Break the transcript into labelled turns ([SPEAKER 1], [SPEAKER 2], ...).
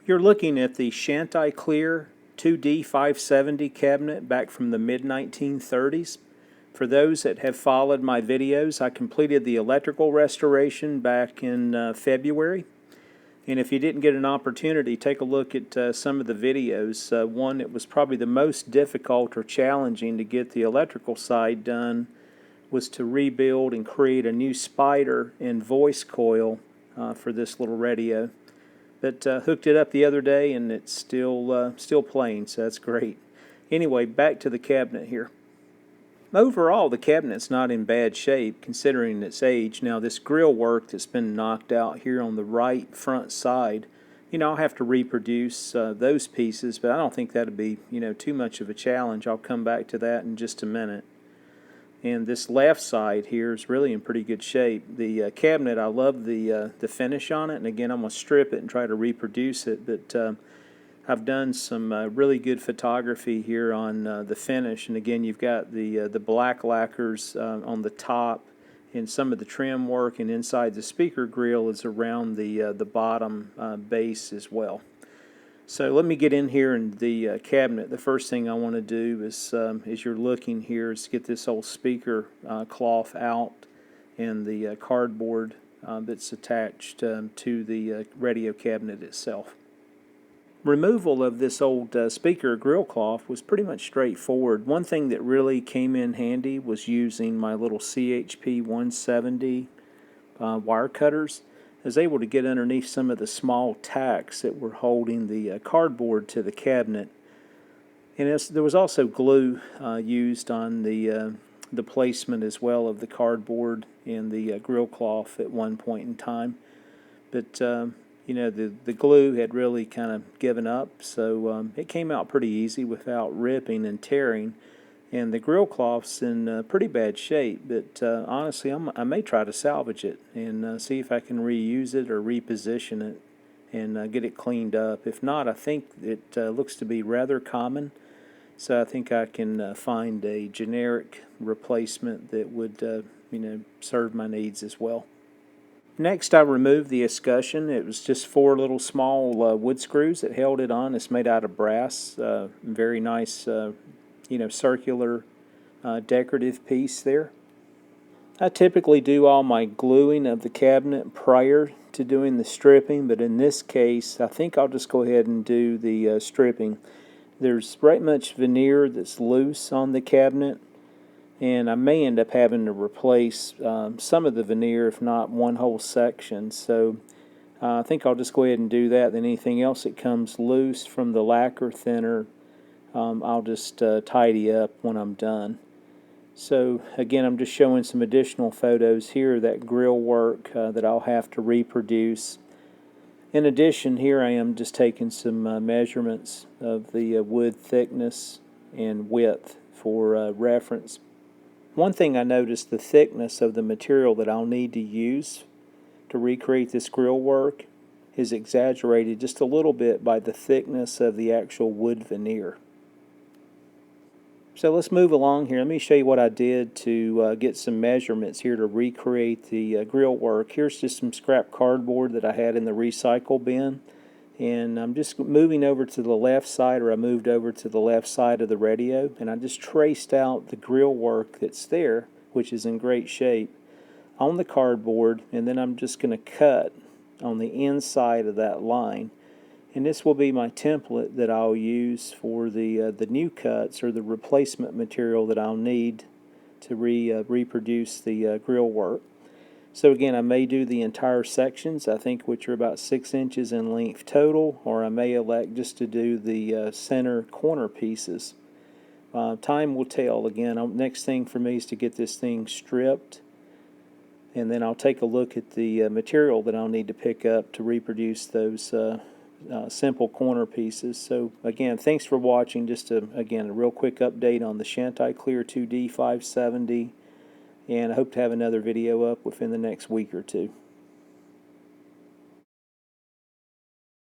[SPEAKER 1] You're looking at the Chanticleer 2D 570 cabinet back from the mid-1930s. For those that have followed my videos, I completed the electrical restoration back in February. And if you didn't get an opportunity, take a look at some of the videos. One that was probably the most difficult or challenging to get the electrical side done was to rebuild and create a new spider and voice coil for this little radio. But hooked it up the other day, and it's still playing, so that's great. Anyway, back to the cabinet here. Overall, the cabinet's not in bad shape considering its age. Now, this grill work that's been knocked out here on the right front side, I'll have to reproduce those pieces, but I don't think that'd be, too much of a challenge. I'll come back to that in just a minute. And this left side here is really in pretty good shape. The cabinet, I love the finish on it, and again, I'm going to strip it and try to reproduce it, but I've done some really good photography here on the finish, and again, you've got the black lacquers on the top, and some of the trim work, and inside the speaker grill is around the bottom base as well. So let me get in here in the cabinet. The first thing I want to do is, as you're looking here, is get this old speaker cloth out and the cardboard that's attached to the radio cabinet itself. Removal of this old speaker grill cloth was pretty much straightforward. One thing that really came in handy was using my little CHP 170 wire cutters. I was able to get underneath some of the small tacks that were holding the cardboard to the cabinet. And there was also glue used on the placement as well of the cardboard and the grill cloth at one point in time. But the glue had really kind of given up, so it came out pretty easy without ripping and tearing. And the grill cloth's in pretty bad shape, but honestly, I may try to salvage it and see if I can reuse it or reposition it and get it cleaned up. If not, I think it looks to be rather common, so I think I can find a generic replacement that would serve my needs as well. Next, I removed the escutcheon. It was just 4 little small wood screws that held it on. It's made out of brass, very nice circular decorative piece there. I typically do all my gluing of the cabinet prior to doing the stripping, but in this case I think I'll just go ahead and do the stripping. There's right much veneer that's loose on the cabinet, and I may end up having to replace some of the veneer, if not one whole section. So I think I'll just go ahead and do that. Then anything else that comes loose from the lacquer thinner, I'll just tidy up when I'm done. So again, I'm just showing some additional photos here, that grill work that I'll have to reproduce. In addition, here I am just taking some measurements of the wood thickness and width for reference. One thing I noticed, the thickness of the material that I'll need to use to recreate this grill work is exaggerated just a little bit by the thickness of the actual wood veneer. So let's move along here. Let me show you what I did to get some measurements here to recreate the grill work. Here's just some scrap cardboard that I had in the recycle bin. And I'm just moving over to the left side, or I moved over to the left side of the radio, and I just traced out the grill work that's there, which is in great shape, on the cardboard, and then I'm just going to cut on the inside of that line. And this will be my template that I'll use for the new cuts, or the replacement material that I'll need to reproduce the grill work. So again, I may do the entire sections, I think, which are about 6 inches in length total, or I may elect just to do the center corner pieces. Time will tell. Again, next thing for me is to get this thing stripped, and then I'll take a look at the material that I'll need to pick up to reproduce those simple corner pieces. So again, thanks for watching. Just a real quick update on the Chanticleer 2D 570. And I hope to have another video up within the next week or two.